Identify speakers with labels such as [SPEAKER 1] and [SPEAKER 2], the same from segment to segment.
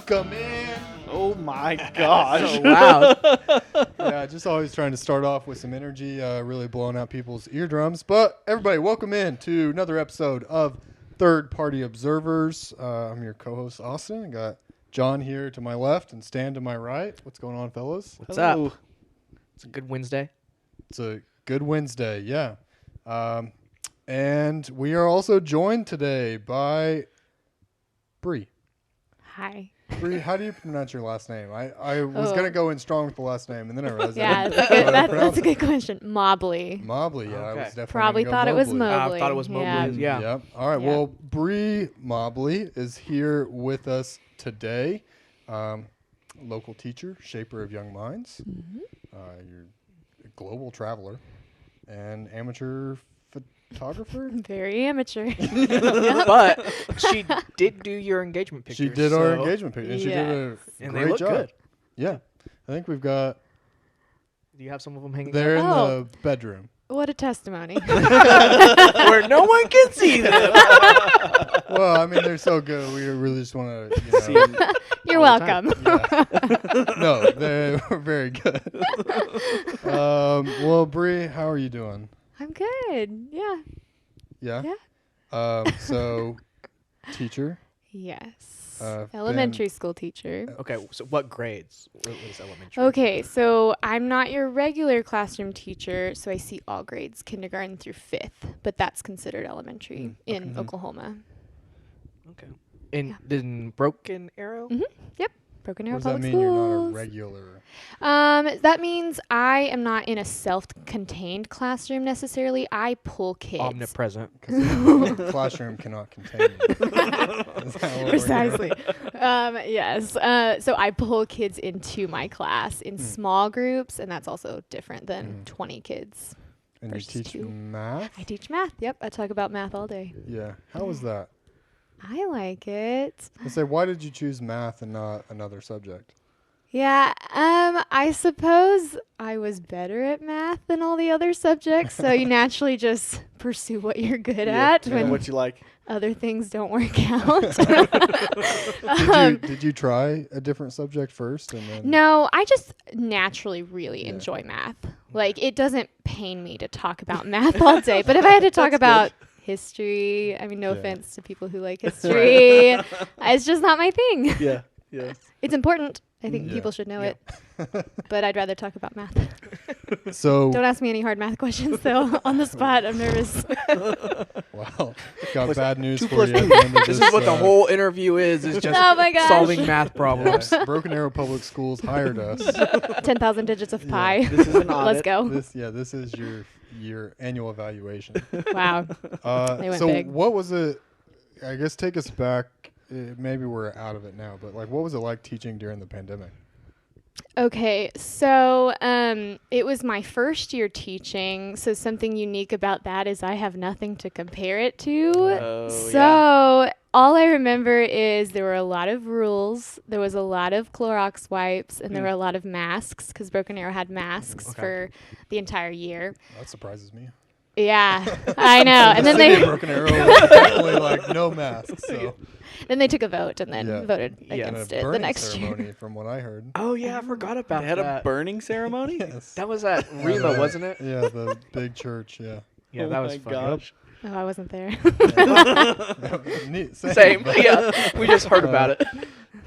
[SPEAKER 1] Welcome in.
[SPEAKER 2] Oh my gosh.
[SPEAKER 3] So loud.
[SPEAKER 1] Yeah, just always trying to start off with some energy, really blowing out people's eardrums. But everybody, welcome in to another episode of Third Party Observers. I'm your co-host, Austin. I got John here to my left and Stan to my right. What's going on, fellas?
[SPEAKER 3] What's
[SPEAKER 2] Hello.
[SPEAKER 3] up? It's a good Wednesday.
[SPEAKER 1] It's a good Wednesday, yeah. And we are also joined today by Bree.
[SPEAKER 4] Hi.
[SPEAKER 1] Bree, how do you pronounce your last name? I was going to go in strong with the last name, and then I realized
[SPEAKER 4] that's a good question. Mobley.
[SPEAKER 1] Mobley, yeah.
[SPEAKER 3] Okay.
[SPEAKER 1] I was definitely
[SPEAKER 4] Probably
[SPEAKER 1] gonna go
[SPEAKER 4] thought it was
[SPEAKER 1] Mobley.
[SPEAKER 4] Mobley.
[SPEAKER 3] I thought it was Mobley. Yeah.
[SPEAKER 1] Yep. All right.
[SPEAKER 4] Yeah.
[SPEAKER 1] Well, Bree Mobley is here with us today. Local teacher, shaper of young minds.
[SPEAKER 4] Mm-hmm.
[SPEAKER 1] You're a global traveler and amateur photographer.
[SPEAKER 4] Very amateur.
[SPEAKER 3] But she did do your engagement pictures.
[SPEAKER 1] She did our engagement picture, and she did a
[SPEAKER 3] And they
[SPEAKER 1] great
[SPEAKER 3] look
[SPEAKER 1] job.
[SPEAKER 3] good.
[SPEAKER 1] Yeah. I think we've got.
[SPEAKER 3] Do you have some of them hanging
[SPEAKER 1] They're in
[SPEAKER 4] Oh.
[SPEAKER 1] the bedroom.
[SPEAKER 4] What a testimony.
[SPEAKER 3] where no one can see them?
[SPEAKER 1] Well, I mean, they're so good. We really just want to
[SPEAKER 3] See
[SPEAKER 1] know.
[SPEAKER 3] them
[SPEAKER 4] You're
[SPEAKER 3] all the time.
[SPEAKER 1] welcome. Yeah. No, they were very good. Well, Bree, how are you doing?
[SPEAKER 4] I'm good. Yeah.
[SPEAKER 1] Yeah.
[SPEAKER 4] Yeah.
[SPEAKER 1] So, teacher.
[SPEAKER 4] Yes.
[SPEAKER 1] Been-
[SPEAKER 4] Elementary school teacher.
[SPEAKER 3] Okay, so what grades? What is elementary?
[SPEAKER 4] Okay, so I'm not your regular classroom teacher, so I see all grades, kindergarten through 5th, but that's considered elementary in Oklahoma.
[SPEAKER 3] Okay. In Broken Arrow?
[SPEAKER 4] Mhm. Yep. Broken Arrow
[SPEAKER 1] What does that
[SPEAKER 4] Public
[SPEAKER 1] mean? You're not a
[SPEAKER 4] Schools.
[SPEAKER 1] regular.
[SPEAKER 4] That means I am not in a self-contained classroom necessarily. I pull kids.
[SPEAKER 3] Omnipresent.
[SPEAKER 1] Because the classroom cannot contain you. Is that what we're doing?
[SPEAKER 4] Precisely. Yes. So I pull kids into my class in small groups, and that's also different than 20 kids.
[SPEAKER 1] And you
[SPEAKER 4] versus
[SPEAKER 1] teach
[SPEAKER 4] 2.
[SPEAKER 1] math?
[SPEAKER 4] I teach math. Yep. I talk about math all day.
[SPEAKER 1] Yeah. How was that?
[SPEAKER 4] I like it.
[SPEAKER 1] I say, why did you choose math and not another subject?
[SPEAKER 4] Yeah. I suppose I was better at math than all the other subjects, so you naturally just pursue what you're good at when
[SPEAKER 2] What you like?
[SPEAKER 4] other things don't work out.
[SPEAKER 1] Did you try a different subject first and then?
[SPEAKER 4] No, I just naturally really
[SPEAKER 1] Yeah.
[SPEAKER 4] enjoy math. Like, it doesn't pain me to talk about math all day. But if I had to talk about history, I mean, no
[SPEAKER 1] Yeah.
[SPEAKER 4] offense to people who like history, it's just not my thing.
[SPEAKER 2] Yeah. Yeah.
[SPEAKER 4] It's important. I think
[SPEAKER 1] Yeah.
[SPEAKER 4] people should know
[SPEAKER 3] Yeah.
[SPEAKER 4] it. But I'd rather talk about math.
[SPEAKER 1] So,
[SPEAKER 4] Don't ask me any hard math questions, though. On the spot, I'm nervous.
[SPEAKER 1] wow, got
[SPEAKER 3] What's
[SPEAKER 1] bad news
[SPEAKER 3] 2
[SPEAKER 1] for
[SPEAKER 3] plus
[SPEAKER 1] you. At
[SPEAKER 3] 2?
[SPEAKER 1] the end of
[SPEAKER 3] This is what the whole interview is just
[SPEAKER 4] Oh my gosh.
[SPEAKER 3] solving math problems.
[SPEAKER 1] Yes, Broken Arrow Public Schools hired us.
[SPEAKER 4] 10,000 digits of pi.
[SPEAKER 3] This is an audit.
[SPEAKER 4] Let's go.
[SPEAKER 1] This is your annual evaluation.
[SPEAKER 4] Wow. They went
[SPEAKER 1] So
[SPEAKER 4] big.
[SPEAKER 1] what was it? I guess take us back. Maybe we're out of it now, but like, what was it like teaching during the pandemic?
[SPEAKER 4] Okay, so it was my first year teaching. So something unique about that is I have nothing to compare it to.
[SPEAKER 2] Oh,
[SPEAKER 4] So all I remember is there were a lot of rules. There was a lot of Clorox wipes, and there were a lot of masks because Broken Arrow had masks
[SPEAKER 3] Okay.
[SPEAKER 4] for the entire year.
[SPEAKER 1] That surprises me.
[SPEAKER 4] Yeah, I know. And then
[SPEAKER 1] City of
[SPEAKER 4] they
[SPEAKER 1] Broken Arrow was definitely like no masks. So
[SPEAKER 4] took a vote and then
[SPEAKER 1] Yeah.
[SPEAKER 4] voted
[SPEAKER 1] and
[SPEAKER 4] against
[SPEAKER 1] a
[SPEAKER 4] it the
[SPEAKER 1] burning
[SPEAKER 4] next
[SPEAKER 1] ceremony,
[SPEAKER 4] year.
[SPEAKER 1] from what I heard.
[SPEAKER 3] Oh, yeah, I forgot about
[SPEAKER 2] They had a
[SPEAKER 3] that.
[SPEAKER 2] burning ceremony?
[SPEAKER 1] Yes.
[SPEAKER 3] That was at Rima, wasn't it?
[SPEAKER 1] Yeah, the big church. Yeah.
[SPEAKER 3] Yeah,
[SPEAKER 2] Oh
[SPEAKER 3] that was
[SPEAKER 2] my
[SPEAKER 3] fun.
[SPEAKER 2] gosh.
[SPEAKER 4] Oh, I wasn't there.
[SPEAKER 1] Neat.
[SPEAKER 3] Same. Yeah, we just heard about it.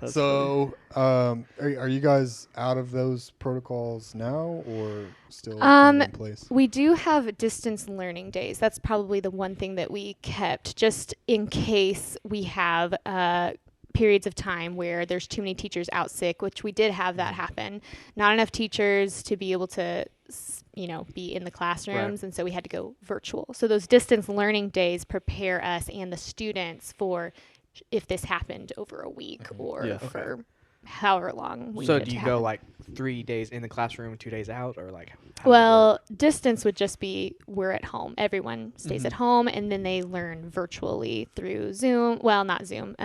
[SPEAKER 2] That's
[SPEAKER 1] So, are you guys out of those protocols now, or still in place?
[SPEAKER 4] We do have distance learning days. That's probably the one thing that we kept just in case we have periods of time where there's too many teachers out sick, which we did have that happen. Not enough teachers to be able to, be in the classrooms. And so we had to go virtual. So those distance learning days prepare us and the students for if this happened over a week or
[SPEAKER 2] Yeah.
[SPEAKER 4] for however long we
[SPEAKER 3] So
[SPEAKER 4] need it
[SPEAKER 3] do
[SPEAKER 4] to
[SPEAKER 3] you go
[SPEAKER 4] happen.
[SPEAKER 3] like 3 days in the classroom, 2 days out, or like? how does it
[SPEAKER 4] Well,
[SPEAKER 3] work?
[SPEAKER 4] distance would just be we're at home. Everyone stays at home, and then they learn virtually through Zoom. Well, not Zoom.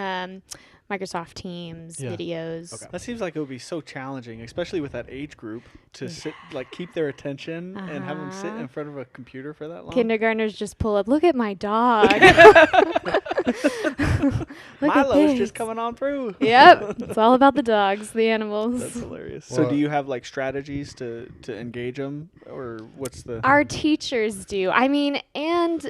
[SPEAKER 4] Microsoft Teams,
[SPEAKER 2] Yeah.
[SPEAKER 4] videos.
[SPEAKER 3] Okay.
[SPEAKER 2] That seems like it would be so challenging, especially with that age group, to sit, like, keep their attention and have them sit in front of a computer for that long.
[SPEAKER 4] Kindergartners just pull up. Look at my dog. Look at
[SPEAKER 2] Milo's
[SPEAKER 4] this.
[SPEAKER 2] just coming on through.
[SPEAKER 4] Yep, it's all about the dogs, the animals.
[SPEAKER 2] That's hilarious.
[SPEAKER 1] Well,
[SPEAKER 2] So, do you have like strategies to engage them, or what's the?
[SPEAKER 4] Our teachers do. I mean, and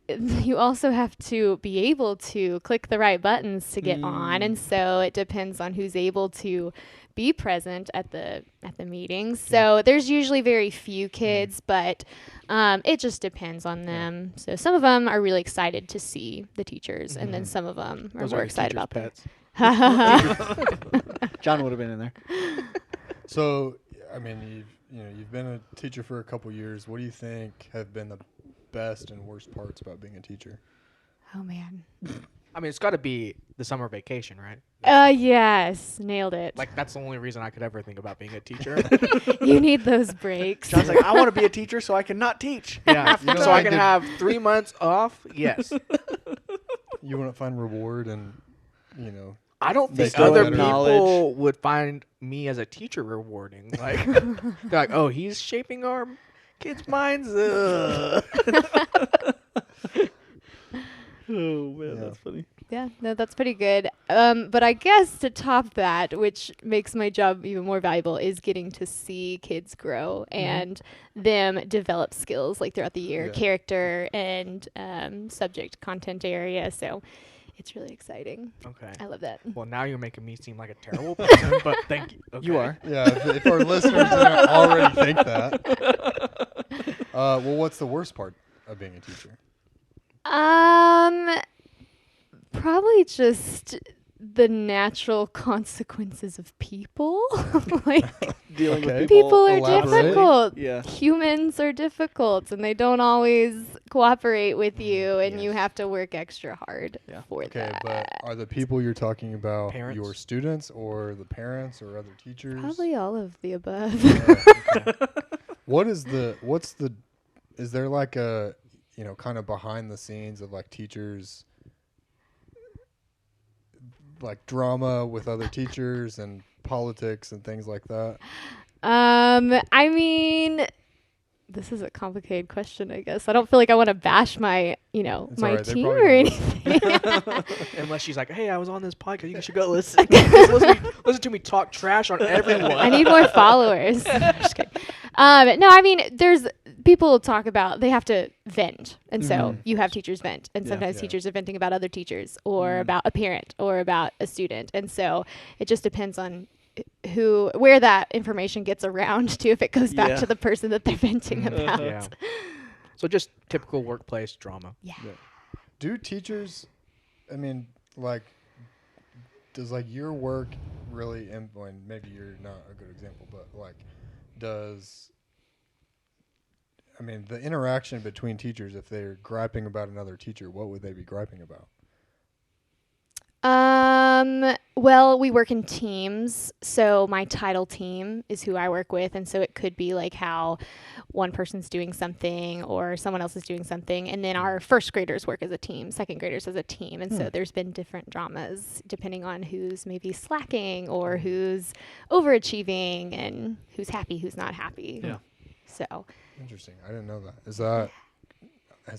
[SPEAKER 4] you also have to be able to click the right buttons to get on, and so it depends on who's able to be present at the meetings. So there's usually very few kids, but it just depends on them. So some of them are really excited to see the teachers, and then some of them are
[SPEAKER 2] Those
[SPEAKER 4] more
[SPEAKER 2] the
[SPEAKER 4] excited
[SPEAKER 2] teachers'
[SPEAKER 4] about them.
[SPEAKER 2] pets. John would have been in there.
[SPEAKER 1] So, I mean, you've been a teacher for a couple years. What do you think have been the best and worst parts about being a teacher?
[SPEAKER 4] Oh man.
[SPEAKER 3] I mean, it's got to be the summer vacation, right?
[SPEAKER 4] Yes, nailed it.
[SPEAKER 3] Like, that's the only reason I could ever think about being a teacher.
[SPEAKER 4] You need those breaks.
[SPEAKER 2] John's like, I want to be a teacher so I can not teach.
[SPEAKER 3] Yeah.
[SPEAKER 1] You know,
[SPEAKER 3] So
[SPEAKER 1] I
[SPEAKER 3] I can
[SPEAKER 1] did-
[SPEAKER 3] have 3 months off? Yes.
[SPEAKER 1] You wouldn't find reward and,
[SPEAKER 3] I don't
[SPEAKER 1] Make
[SPEAKER 3] think other
[SPEAKER 1] better.
[SPEAKER 3] people
[SPEAKER 2] Knowledge.
[SPEAKER 3] would find me as a teacher rewarding. Like, they're like, oh, he's shaping our kids' minds. Ugh.
[SPEAKER 2] Oh man,
[SPEAKER 1] Yeah.
[SPEAKER 2] that's funny.
[SPEAKER 4] Yeah, no, that's pretty good. But I guess to top that, which makes my job even more valuable, is getting to see kids grow and them develop skills like throughout the year,
[SPEAKER 1] Yeah.
[SPEAKER 4] character and subject content area. So it's really exciting.
[SPEAKER 3] Okay.
[SPEAKER 4] I love that.
[SPEAKER 3] Well, now you're making me seem like a terrible person, but thank you. Okay.
[SPEAKER 2] You are.
[SPEAKER 1] Yeah, if our listeners didn't already think that. Well, what's the worst part of being a teacher?
[SPEAKER 4] Probably just the natural consequences of people. Like
[SPEAKER 2] Dealing
[SPEAKER 1] Okay.
[SPEAKER 2] with
[SPEAKER 4] people are
[SPEAKER 1] elaborate.
[SPEAKER 4] difficult.
[SPEAKER 2] Yeah.
[SPEAKER 4] Humans are difficult and they don't always cooperate with you, and you
[SPEAKER 3] Yes.
[SPEAKER 4] have to work extra hard
[SPEAKER 2] Yeah.
[SPEAKER 4] for
[SPEAKER 1] Okay,
[SPEAKER 4] that.
[SPEAKER 1] but are the people you're talking about
[SPEAKER 3] Parents?
[SPEAKER 1] your students or the parents or other teachers?
[SPEAKER 4] Probably all of the above.
[SPEAKER 1] Is there like a, kind of behind the scenes of like teachers, like drama with other teachers and politics and things like that?
[SPEAKER 4] I mean, this is a complicated question, I guess. I don't feel like I want to bash my,
[SPEAKER 1] It's
[SPEAKER 4] my
[SPEAKER 1] alright, they
[SPEAKER 4] team
[SPEAKER 1] probably
[SPEAKER 4] or
[SPEAKER 1] don't
[SPEAKER 4] anything.
[SPEAKER 3] Unless she's like, hey, I was on this podcast. You should go listen. listen to me talk trash on everyone.
[SPEAKER 4] I need more followers. Just kidding. No, I mean, there's people talk about they have to vent, and so you have teachers vent, and sometimes
[SPEAKER 1] Yeah.
[SPEAKER 4] teachers are venting about other teachers or about a parent or about a student, and so it just depends on where that information gets around to, if it goes back
[SPEAKER 2] Yeah.
[SPEAKER 4] to the person that they're venting about.
[SPEAKER 3] Yeah. So just typical workplace drama.
[SPEAKER 4] Yeah.
[SPEAKER 1] Do teachers, I mean, like, does like your work really, and maybe you're not a good example, but like, the interaction between teachers, if they're griping about another teacher, what would they be griping about?
[SPEAKER 4] Well, we work in teams. So my title team is who I work with. And so it could be like how one person's doing something or someone else is doing something. And then our first graders work as a team, second graders as a team. And so there's been different dramas depending on who's maybe slacking or who's overachieving and who's happy, who's not happy.
[SPEAKER 2] Yeah.
[SPEAKER 1] Hmm.
[SPEAKER 4] So
[SPEAKER 1] Interesting. I didn't know that. Has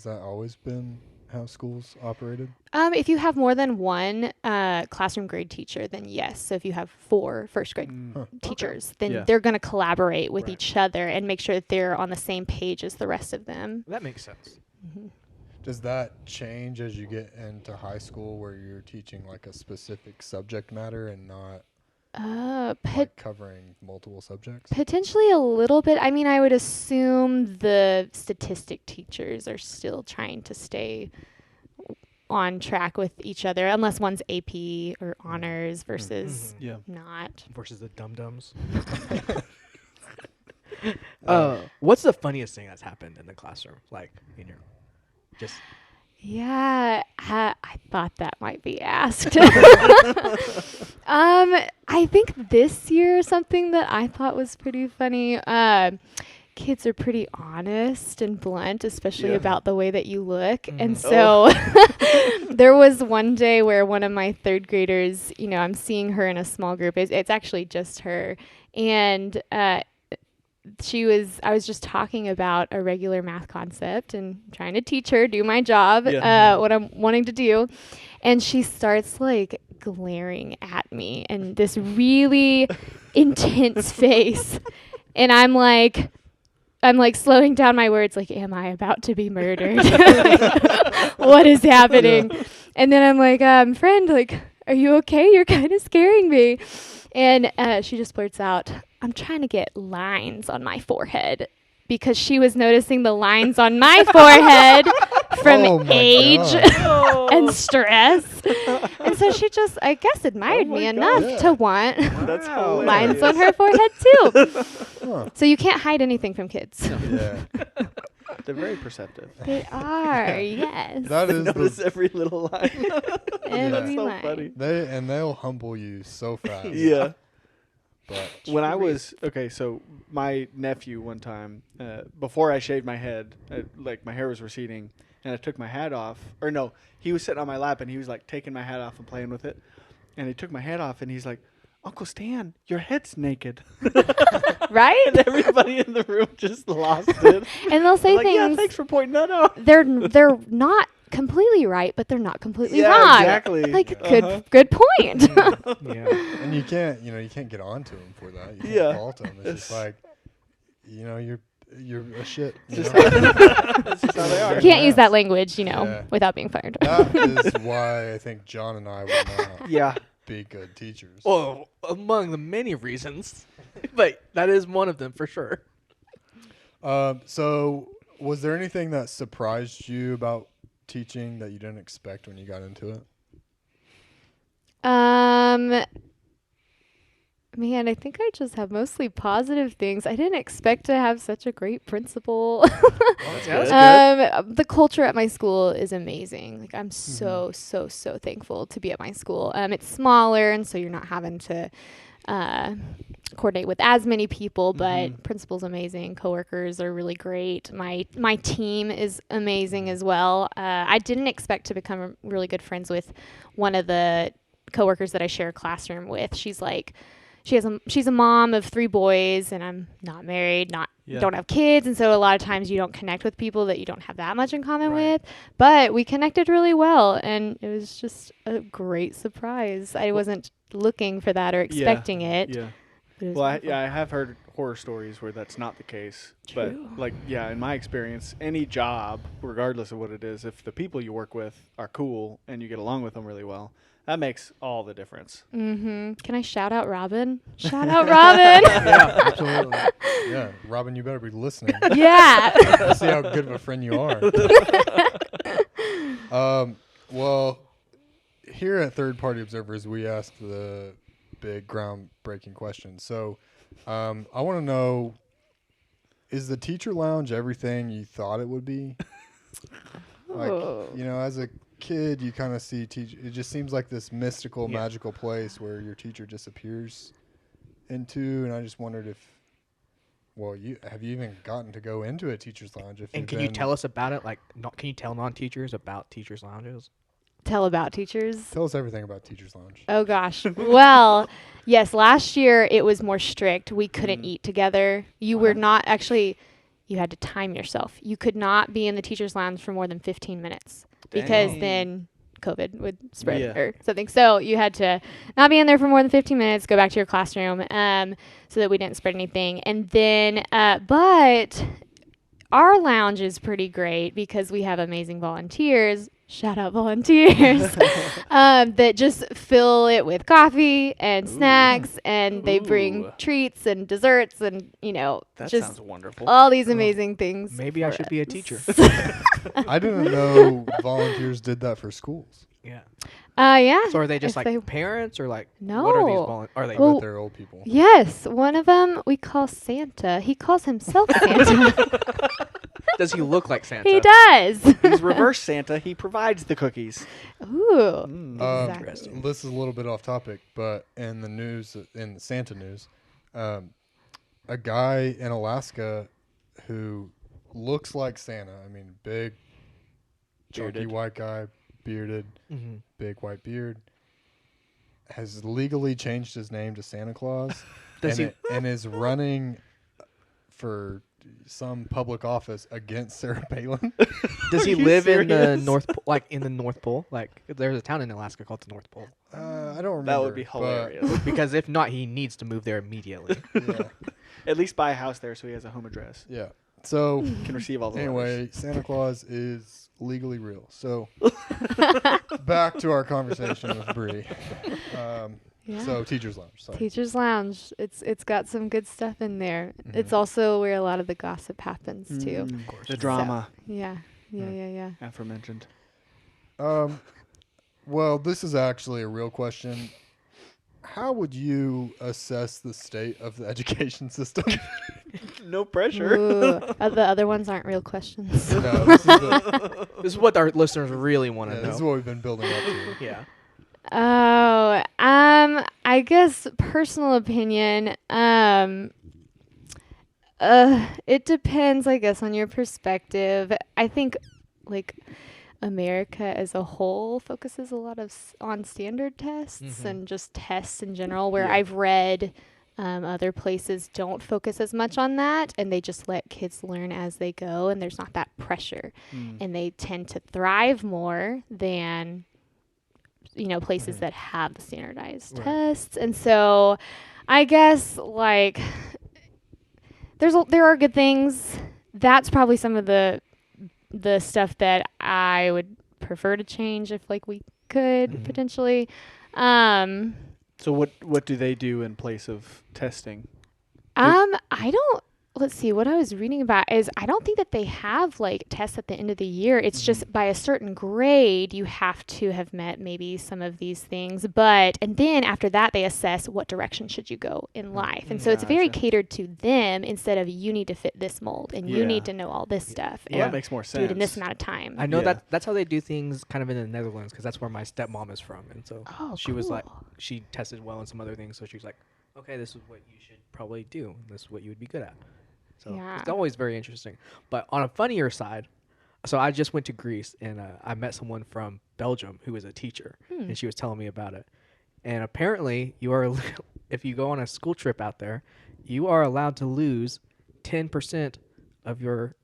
[SPEAKER 1] that always been how schools operated?
[SPEAKER 4] if you have more than one classroom grade teacher, then yes. So if you have 4 first grade teachers, then
[SPEAKER 2] Yeah.
[SPEAKER 4] they're going to collaborate with
[SPEAKER 3] Right.
[SPEAKER 4] each other and make sure that they're on the same page as the rest of them.
[SPEAKER 3] That makes sense.
[SPEAKER 1] Does that change as you get into high school where you're teaching like a specific subject matter and not like covering multiple subjects?
[SPEAKER 4] Potentially a little bit. I mean, I would assume the statistic teachers are still trying to stay on track with each other, unless one's AP or honors versus
[SPEAKER 2] Yeah.
[SPEAKER 4] not.
[SPEAKER 3] Versus the dum-dums. What's the funniest thing that's happened in the classroom? Like, in your just...
[SPEAKER 4] Yeah, I thought that might be asked. I think this year something that I thought was pretty funny. kids are pretty honest and blunt, especially
[SPEAKER 2] Yeah.
[SPEAKER 4] about the way that you look. And so there was one day where one of my third graders, I'm seeing her in a small group. It's actually just her. And I was just talking about a regular math concept and trying to teach her, do my job, what I'm wanting to do. And she starts like glaring at me and this really intense face. And I'm like slowing down my words, like, am I about to be murdered? What is happening? Yeah. And then I'm like, friend, like, are you okay? You're kind of scaring me. And she just blurts out, I'm trying to get lines on my forehead, because she was noticing the lines on my forehead from age and stress. And so she just, I guess, admired me enough to want lines on her forehead too. Huh. So you can't hide anything from kids.
[SPEAKER 1] Yeah.
[SPEAKER 2] They're very perceptive.
[SPEAKER 4] They are, yes.
[SPEAKER 1] That is
[SPEAKER 2] notice every little line.
[SPEAKER 4] Every
[SPEAKER 2] so
[SPEAKER 4] line.
[SPEAKER 2] funny.
[SPEAKER 1] They'll humble you so fast.
[SPEAKER 2] Yeah.
[SPEAKER 1] But
[SPEAKER 2] when I was so my nephew one time, before I shaved my head, like my hair was receding, and I took my hat off. Or no, he was sitting on my lap and he was like taking my hat off and playing with it, and he took my hat off and he's like, Uncle Stan, your head's naked.
[SPEAKER 4] Right?
[SPEAKER 2] And everybody in the room just lost it.
[SPEAKER 4] And they'll say
[SPEAKER 2] like,
[SPEAKER 4] things.
[SPEAKER 2] Yeah, thanks for pointing that out.
[SPEAKER 4] They're not completely right, but they're not completely
[SPEAKER 2] yeah,
[SPEAKER 4] wrong.
[SPEAKER 2] Exactly.
[SPEAKER 4] Like good point.
[SPEAKER 3] Yeah.
[SPEAKER 1] And you can't get on to them for that. You can't fault them. It's just like, you're a shit.
[SPEAKER 2] That's just how they are.
[SPEAKER 4] You can't use that language, without being fired.
[SPEAKER 1] That is why I think John and I will not be good teachers.
[SPEAKER 3] Well, among the many reasons, but that is one of them for sure.
[SPEAKER 1] So was there anything that surprised you about teaching that you didn't expect when you got into it?
[SPEAKER 4] Man, I think I just have mostly positive things. I didn't expect to have such a great principal.
[SPEAKER 3] That's good.
[SPEAKER 4] The culture at my school is amazing. Like, I'm so thankful to be at my school. It's smaller, and so you're not having to coordinate with as many people, but principal's amazing. Coworkers are really great. My team is amazing as well. I didn't expect to become really good friends with one of the coworkers that I share a classroom with. She's a mom of 3 boys, and I'm not married, don't have kids, and so a lot of times you don't connect with people that you don't have that much in common with. But we connected really well, and it was just a great surprise. I wasn't looking for that or expecting it.
[SPEAKER 2] Yeah. Well, I have heard horror stories where that's not the case.
[SPEAKER 4] True.
[SPEAKER 2] But in my experience, any job, regardless of what it is, if the people you work with are cool and you get along with them really well, that makes all the difference.
[SPEAKER 4] Can I shout out Robin? Shout out Robin.
[SPEAKER 1] Yeah, absolutely. Yeah, Robin, you better be listening.
[SPEAKER 4] Yeah.
[SPEAKER 1] See how good of a friend you are. Well, here at Third Party Observers, we ask the big groundbreaking question. So I want to know, is the teacher lounge everything you thought it would be? As a kid, you kind of see it just seems like this mystical, magical place where your teacher disappears into, and I just wondered if, have you even gotten to go into a teacher's lounge?
[SPEAKER 3] And can you tell us about it? Can you tell non-teachers about teachers' lounges?
[SPEAKER 4] Tell about teachers.
[SPEAKER 1] Tell us everything about teachers' lounge.
[SPEAKER 4] Oh gosh. Well, yes, last year it was more strict. We couldn't eat together. You were not actually, you had to time yourself. You could not be in the teacher's lounge for more than 15 minutes. Because then COVID would spread or something. So you had to not be in there for more than 15 minutes, go back to your classroom, so that we didn't spread anything. And then, but our lounge is pretty great because we have amazing volunteers. Shout out volunteers that just fill it with coffee and snacks, and they bring treats and desserts and
[SPEAKER 2] that
[SPEAKER 4] just
[SPEAKER 2] sounds wonderful.
[SPEAKER 4] all these amazing things.
[SPEAKER 3] Maybe I should be a teacher.
[SPEAKER 1] I didn't know volunteers did that for schools.
[SPEAKER 3] Yeah.
[SPEAKER 4] Yeah.
[SPEAKER 3] So are they just
[SPEAKER 4] If
[SPEAKER 3] parents or
[SPEAKER 4] No.
[SPEAKER 3] what are these are they?
[SPEAKER 1] I bet they're old people.
[SPEAKER 4] Yes, one of them we call Santa. He calls himself Santa.
[SPEAKER 3] Does he look like Santa?
[SPEAKER 4] He does.
[SPEAKER 2] He's reverse Santa. He provides the cookies.
[SPEAKER 4] Ooh. Exactly.
[SPEAKER 1] This is a little bit off topic, but in the Santa news, a guy in Alaska who looks like Santa. I mean, big, chunky
[SPEAKER 2] Bearded.
[SPEAKER 1] white guy, bearded,
[SPEAKER 3] Mm-hmm.
[SPEAKER 1] big white beard, has legally changed his name to Santa Claus
[SPEAKER 3] Does he?
[SPEAKER 1] and is running for some public office against Sarah Palin.
[SPEAKER 3] Does he
[SPEAKER 2] Are you
[SPEAKER 3] live in the
[SPEAKER 2] serious?
[SPEAKER 3] North Pole, like in the North Pole? Like there's a town in Alaska called the North Pole.
[SPEAKER 1] I don't remember.
[SPEAKER 2] That would be
[SPEAKER 1] but,
[SPEAKER 2] hilarious.
[SPEAKER 3] Because if not, he needs to move there immediately.
[SPEAKER 1] Yeah,
[SPEAKER 2] At least buy a house there so he has a home address.
[SPEAKER 1] yeah. So
[SPEAKER 2] Can receive all the letters.
[SPEAKER 1] anyway, Santa Claus is legally real. So back to our conversation with Bree.
[SPEAKER 4] Yeah.
[SPEAKER 1] So Teachers Lounge. Sorry.
[SPEAKER 4] Teachers Lounge. It's got some good stuff in there.
[SPEAKER 1] Mhm.
[SPEAKER 4] It's also where a lot of the gossip happens too.
[SPEAKER 2] Mm,
[SPEAKER 3] course.
[SPEAKER 2] the drama
[SPEAKER 4] Yeah. Yeah.
[SPEAKER 2] aforementioned.
[SPEAKER 1] Well, this is actually a real question. How would you assess the state of the education system?
[SPEAKER 2] No pressure.
[SPEAKER 4] Ooh, the other ones aren't real questions.
[SPEAKER 1] No, this is, the,
[SPEAKER 3] This is what our listeners really want to
[SPEAKER 1] yeah,
[SPEAKER 3] know.
[SPEAKER 1] this is what we've been building up to.
[SPEAKER 3] Yeah.
[SPEAKER 4] Oh, I guess personal opinion. It depends, I guess, on your perspective. I think, like, America as a whole focuses a lot on standard tests
[SPEAKER 3] Mhm.
[SPEAKER 4] and just tests in general. Where
[SPEAKER 2] Yeah.
[SPEAKER 4] I've read other places don't focus as much on that, and they just let kids learn as they go, and there's not that pressure, and they tend to thrive more than places
[SPEAKER 1] Mhm.
[SPEAKER 4] that have the standardized
[SPEAKER 3] Right.
[SPEAKER 4] tests. And so I guess like there are good things. That's probably some of the stuff that I would prefer to change if like we could
[SPEAKER 3] Mhm.
[SPEAKER 4] potentially.
[SPEAKER 2] So what do they do in place of testing?
[SPEAKER 4] I don't. Let's see. What I was reading about is I don't think that they have like tests at the end of the year. It's just by a certain grade you have to have met maybe some of these things. And then after that they assess what direction should you go in life. And so it's very
[SPEAKER 2] Gotcha.
[SPEAKER 4] catered to them instead of you need to fit this mold and you
[SPEAKER 2] Yeah.
[SPEAKER 4] need to know all this stuff
[SPEAKER 2] Well,
[SPEAKER 3] Yeah.
[SPEAKER 2] that makes more
[SPEAKER 4] and
[SPEAKER 2] sense.
[SPEAKER 4] do it in this amount of time.
[SPEAKER 3] I know
[SPEAKER 2] Yeah.
[SPEAKER 3] that's how they do things kind of in the Netherlands because that's where my stepmom is from. And so
[SPEAKER 4] Oh,
[SPEAKER 3] she was like,
[SPEAKER 4] cool.
[SPEAKER 3] she tested well in some other things. So she was like, okay, this is what you should probably do. This is what you would be good at. So
[SPEAKER 4] Yeah.
[SPEAKER 3] it's always very interesting. But on a funnier side, so I just went to Greece and I met someone from Belgium who was a teacher, and she was telling me about it. And apparently, if you go on a school trip out there, you are allowed to lose 10% of your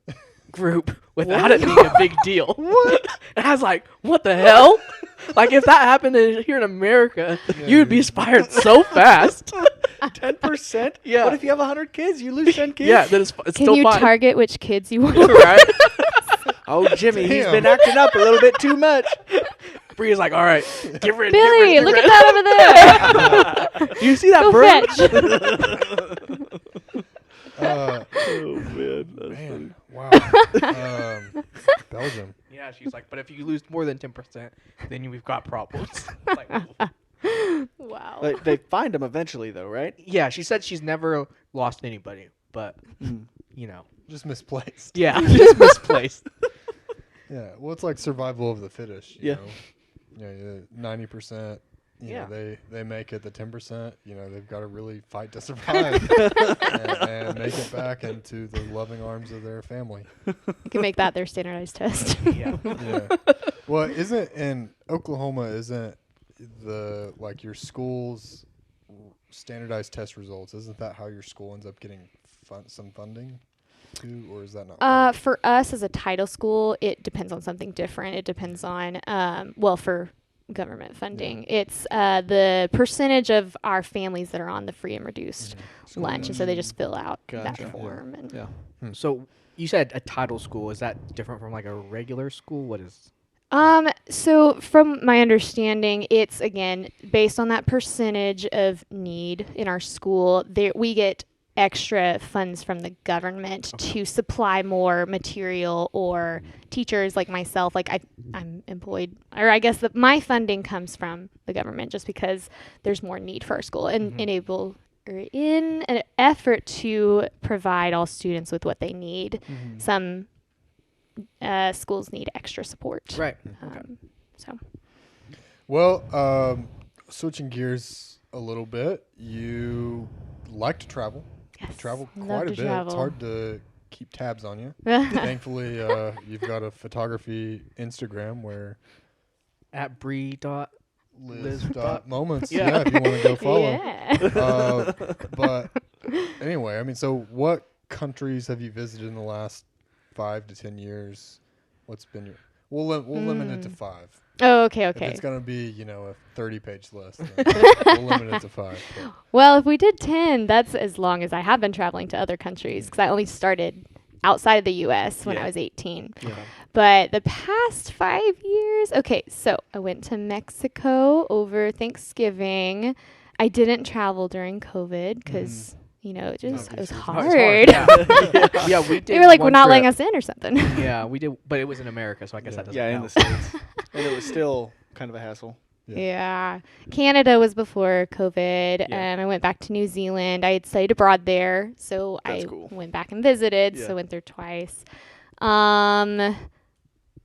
[SPEAKER 3] group without it being a big deal. What? And I was like, what the hell? Like if that happened here in America, you'd be fired so fast.
[SPEAKER 2] 10%?
[SPEAKER 3] Yeah.
[SPEAKER 2] What if you have 100 kids? You lose 10 kids?
[SPEAKER 3] Yeah, then it's
[SPEAKER 4] Can
[SPEAKER 3] still
[SPEAKER 4] you
[SPEAKER 3] fine.
[SPEAKER 4] target which kids you want?
[SPEAKER 3] Right?
[SPEAKER 2] Oh, Jimmy, he's
[SPEAKER 1] Damn.
[SPEAKER 2] been acting up a little bit too much.
[SPEAKER 3] Bree's like, all right, get rid.
[SPEAKER 4] Billy,
[SPEAKER 3] get rid,
[SPEAKER 4] look
[SPEAKER 3] get
[SPEAKER 4] at that over there.
[SPEAKER 3] rid. Do you see that
[SPEAKER 4] Go
[SPEAKER 3] bird?
[SPEAKER 4] fetch.
[SPEAKER 2] Oh, man. That's
[SPEAKER 1] Man, wow. Belgium.
[SPEAKER 3] Yeah, she's like, but if you lose more than 10%, then we've got problems. Like,
[SPEAKER 4] Wow.
[SPEAKER 2] Like, they find him eventually, though, right?
[SPEAKER 3] yeah, she said she's never lost anybody, but you know,
[SPEAKER 1] Just misplaced.
[SPEAKER 3] yeah, just misplaced.
[SPEAKER 1] Yeah. Well, it's like survival of the fittest. You
[SPEAKER 2] Yeah.
[SPEAKER 1] know? Yeah. 90%.
[SPEAKER 3] Yeah.
[SPEAKER 1] They make it the 10%. They've got to really fight to survive and make it back into the loving arms of their family.
[SPEAKER 4] You can make that their standardized test.
[SPEAKER 3] Yeah.
[SPEAKER 1] Yeah. Well, isn't in Oklahoma? Isn't your school's standardized test results? Isn't that how your school ends up getting some funding too, or is that not? right?
[SPEAKER 4] For us as a title school, it depends on something different. It depends on, for government funding, it's the percentage of our families that are on the free and reduced lunch, and so they just fill out
[SPEAKER 2] Gotcha.
[SPEAKER 4] that form. And
[SPEAKER 2] Yeah.
[SPEAKER 3] So you said a title school. Is that different from like a regular school? What is?
[SPEAKER 4] So from my understanding, it's again based on that percentage of need in our school. We get extra funds from the government to supply more material or teachers like myself. Like I'm employed, or I guess my funding comes from the government just because there's more need for our school and in an effort to provide all students with what they need. Some schools need extra support.
[SPEAKER 3] Right.
[SPEAKER 4] So
[SPEAKER 1] Well, switching gears a little bit, you like to travel.
[SPEAKER 4] yes,
[SPEAKER 1] Travel
[SPEAKER 4] love
[SPEAKER 1] quite a
[SPEAKER 4] to
[SPEAKER 1] bit.
[SPEAKER 4] travel.
[SPEAKER 1] It's hard to keep tabs on you. Thankfully, you've got a photography Instagram where
[SPEAKER 3] At Bree dot.
[SPEAKER 1] Liz.moments.
[SPEAKER 3] Yeah.
[SPEAKER 1] Yeah, if you want to go follow.
[SPEAKER 4] Yeah.
[SPEAKER 1] But anyway, I mean, so what countries have you visited in the last 5 to 10 years? What's been your... We'll limit it to 5.
[SPEAKER 4] Oh, okay,
[SPEAKER 1] If
[SPEAKER 4] okay.
[SPEAKER 1] it's going to be, a 30-page list, then we'll limit it to 5. But.
[SPEAKER 4] Well, if we did 10, that's as long as I have been traveling to other countries because I only started outside of the U.S. when I was 18.
[SPEAKER 2] Yeah.
[SPEAKER 4] But the past 5 years, okay, so I went to Mexico over Thanksgiving. I didn't travel during COVID because, it was
[SPEAKER 1] Obviously, it's
[SPEAKER 4] hard.
[SPEAKER 3] Yeah, we did.
[SPEAKER 4] They were like, we're
[SPEAKER 3] one
[SPEAKER 4] not
[SPEAKER 3] trip.
[SPEAKER 4] letting us in or something.
[SPEAKER 3] Yeah, we did, but it was in America, so I guess that doesn't
[SPEAKER 2] Yeah, in
[SPEAKER 3] count.
[SPEAKER 2] the States. And it was still kind of a hassle.
[SPEAKER 4] Yeah. Canada was before COVID.
[SPEAKER 2] Yeah.
[SPEAKER 4] I went back to New Zealand. I had studied abroad there, so
[SPEAKER 2] That's
[SPEAKER 4] I
[SPEAKER 2] cool.
[SPEAKER 4] went back and visited,
[SPEAKER 2] Yeah.
[SPEAKER 4] so went there twice.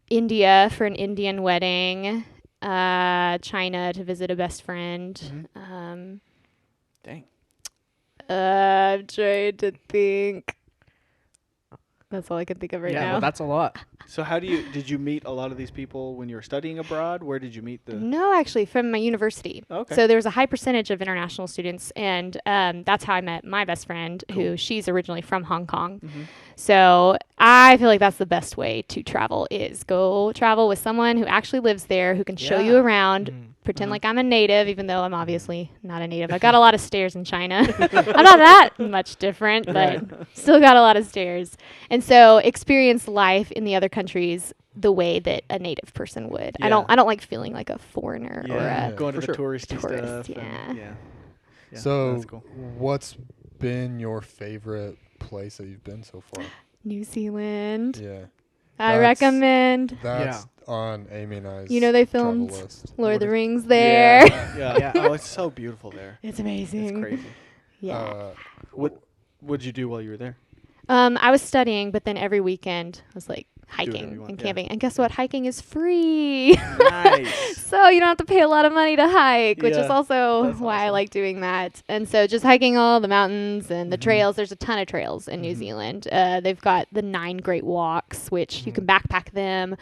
[SPEAKER 4] India for an Indian wedding. China to visit a best friend.
[SPEAKER 2] Dang.
[SPEAKER 4] I'm trying to think. That's all I can think of right
[SPEAKER 3] Yeah,
[SPEAKER 4] now.
[SPEAKER 3] well, that's a lot.
[SPEAKER 2] So did you meet a lot of these people when you were studying abroad? Where did you meet the...
[SPEAKER 4] No, actually, from my university.
[SPEAKER 2] Okay.
[SPEAKER 4] So there was a high percentage of international students, and that's how I met my best friend, who she's originally from Hong Kong.
[SPEAKER 2] Mhm.
[SPEAKER 4] So I feel like that's the best way to travel is go travel with someone who actually lives there, who can show you
[SPEAKER 2] Yeah.
[SPEAKER 4] around, pretend
[SPEAKER 2] Mhm.
[SPEAKER 4] like I'm a native, even though I'm obviously not a native. I got a lot of stairs in China. I'm not that much different, but still got a lot of stairs. And so experience life in the other countries the way that a native person would.
[SPEAKER 2] Yeah.
[SPEAKER 4] I don't like feeling like a foreigner or
[SPEAKER 1] Yeah.
[SPEAKER 4] a
[SPEAKER 2] Going to
[SPEAKER 3] For
[SPEAKER 2] the
[SPEAKER 3] sure.
[SPEAKER 2] touristy
[SPEAKER 4] Tourist,
[SPEAKER 2] stuff.
[SPEAKER 4] yeah.
[SPEAKER 2] And, yeah.
[SPEAKER 1] So,
[SPEAKER 2] that's cool.
[SPEAKER 1] what's been your favorite place that you've been so far?
[SPEAKER 4] New Zealand.
[SPEAKER 1] Yeah.
[SPEAKER 4] I
[SPEAKER 1] That's-
[SPEAKER 4] recommend.
[SPEAKER 1] That's on Amy and I's
[SPEAKER 4] You know they
[SPEAKER 1] travel
[SPEAKER 4] filmed
[SPEAKER 1] list.
[SPEAKER 4] Lord of the Rings there.
[SPEAKER 2] Yeah.
[SPEAKER 3] Yeah.
[SPEAKER 2] Oh, it's so beautiful there.
[SPEAKER 4] It's amazing.
[SPEAKER 2] It's crazy.
[SPEAKER 4] Yeah.
[SPEAKER 2] What did you do while you were there?
[SPEAKER 4] I was studying, but then every weekend I was like
[SPEAKER 2] whatever
[SPEAKER 4] hiking
[SPEAKER 2] you want,
[SPEAKER 4] and
[SPEAKER 2] yeah.
[SPEAKER 4] camping. And guess what? Hiking is free.
[SPEAKER 2] Nice.
[SPEAKER 4] So you don't have to pay a lot of money to hike, which is
[SPEAKER 2] Yeah,
[SPEAKER 4] also
[SPEAKER 2] that's
[SPEAKER 4] why I
[SPEAKER 2] awesome.
[SPEAKER 4] like doing that. And so just hiking all the mountains and the
[SPEAKER 2] Mhm.
[SPEAKER 4] trails. There's a ton of trails in New
[SPEAKER 2] Mhm.
[SPEAKER 4] Zealand. They've got the 9 Great Walks, which you can backpack them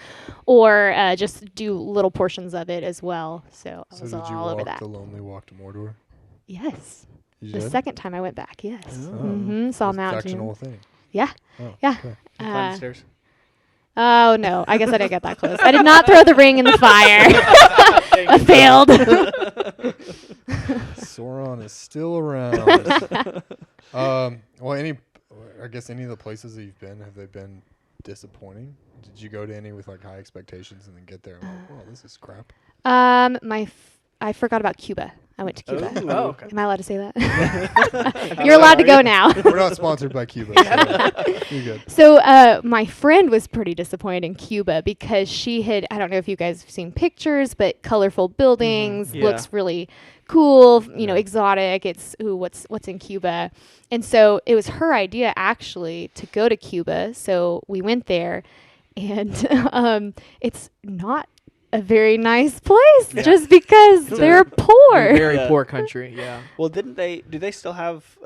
[SPEAKER 4] or just do little portions of it as well. So I
[SPEAKER 1] So
[SPEAKER 4] was
[SPEAKER 1] did you
[SPEAKER 4] all over
[SPEAKER 1] walk
[SPEAKER 4] that.
[SPEAKER 1] the lonely walk to Mordor?
[SPEAKER 4] Yes.
[SPEAKER 1] You
[SPEAKER 4] The
[SPEAKER 1] did?
[SPEAKER 4] second time I went back, yes.
[SPEAKER 1] Oh.
[SPEAKER 4] Saw
[SPEAKER 1] It's
[SPEAKER 4] Mount
[SPEAKER 1] Factional
[SPEAKER 4] Doom.
[SPEAKER 1] thing.
[SPEAKER 4] Yeah.
[SPEAKER 1] Oh,
[SPEAKER 4] Yeah.
[SPEAKER 1] okay.
[SPEAKER 2] You climbed
[SPEAKER 4] Uh,
[SPEAKER 2] the stairs.
[SPEAKER 4] Oh, no. I guess I didn't get that close. I did not throw the ring in the fire. I failed.
[SPEAKER 1] Sauron is still around. Well, I guess any of the places that you've been, have they been disappointing? Did you go to any with like high expectations and then get there and like, oh, this is crap?
[SPEAKER 4] I forgot about Cuba. I went to Cuba.
[SPEAKER 2] Oh, okay.
[SPEAKER 4] Am I allowed to say that? You're allowed to go now.
[SPEAKER 1] We're not sponsored by Cuba, so you're good.
[SPEAKER 4] So my friend was pretty disappointed in Cuba because she had, I don't know if you guys have seen pictures, but colorful buildings,
[SPEAKER 2] Yeah.
[SPEAKER 4] looks really cool,
[SPEAKER 1] Yeah.
[SPEAKER 4] exotic. It's what's in Cuba. And so it was her idea actually to go to Cuba. So we went there and it's not a very nice place just because they're poor.
[SPEAKER 3] Very
[SPEAKER 2] Yeah.
[SPEAKER 3] poor country. Yeah.
[SPEAKER 2] Well, do they still have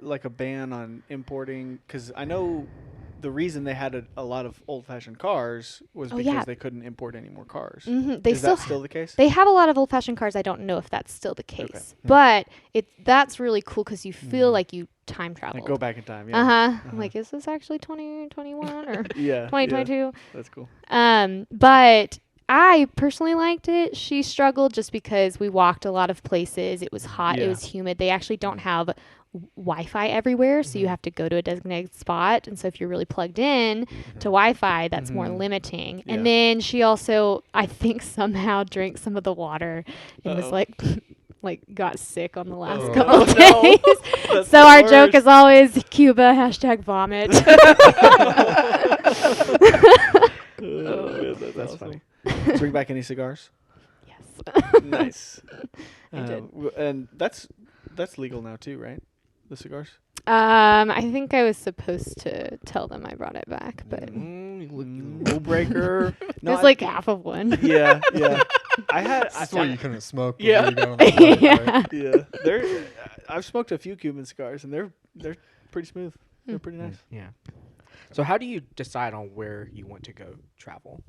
[SPEAKER 2] like a ban on importing? Because I know the reason they had a lot of old-fashioned cars was
[SPEAKER 4] Oh,
[SPEAKER 2] because
[SPEAKER 4] yeah.
[SPEAKER 2] they couldn't import any more cars.
[SPEAKER 4] They
[SPEAKER 2] Is
[SPEAKER 4] still
[SPEAKER 2] that still the case?
[SPEAKER 4] They have a lot of old-fashioned cars. I don't know if that's still the case,
[SPEAKER 2] Okay.
[SPEAKER 4] but that's really cool because you feel like you time traveled.
[SPEAKER 2] Like go back in time. Yeah.
[SPEAKER 4] I'm like, is this actually 2021 or
[SPEAKER 2] Yeah.
[SPEAKER 4] 2022?
[SPEAKER 2] Yeah. That's cool.
[SPEAKER 4] But I personally liked it. She struggled just because we walked a lot of places. It was hot. It
[SPEAKER 2] Yeah.
[SPEAKER 4] was humid. They actually don't have Wi-Fi everywhere, so you have to go to a designated spot. And so if you're really plugged in to Wi-Fi, that's more limiting.
[SPEAKER 2] Yeah.
[SPEAKER 4] And then she also, I think, somehow drank some of the water and was like got sick on the last
[SPEAKER 1] Oh.
[SPEAKER 4] couple of
[SPEAKER 2] Oh, no.
[SPEAKER 4] days.
[SPEAKER 2] That's
[SPEAKER 4] So
[SPEAKER 2] the
[SPEAKER 4] our joke
[SPEAKER 2] worst.
[SPEAKER 4] is always Cuba #vomit.
[SPEAKER 2] Oh, that's funny. Did you bring back any cigars?
[SPEAKER 4] Yes.
[SPEAKER 2] Nice.
[SPEAKER 4] I did.
[SPEAKER 2] And that's legal now too, right? The cigars.
[SPEAKER 4] I think I was supposed to tell them I brought it back, but
[SPEAKER 3] Rule breaker.
[SPEAKER 4] there's like half of one.
[SPEAKER 2] Yeah, yeah. I
[SPEAKER 1] That's why you couldn't smoke.
[SPEAKER 2] Yeah.
[SPEAKER 1] Before you got on the flight,
[SPEAKER 4] Yeah.
[SPEAKER 1] right?
[SPEAKER 2] yeah. I've smoked a few Cuban cigars and they're pretty smooth. They're pretty nice.
[SPEAKER 3] Yeah. So how do you decide on where you want to go travel?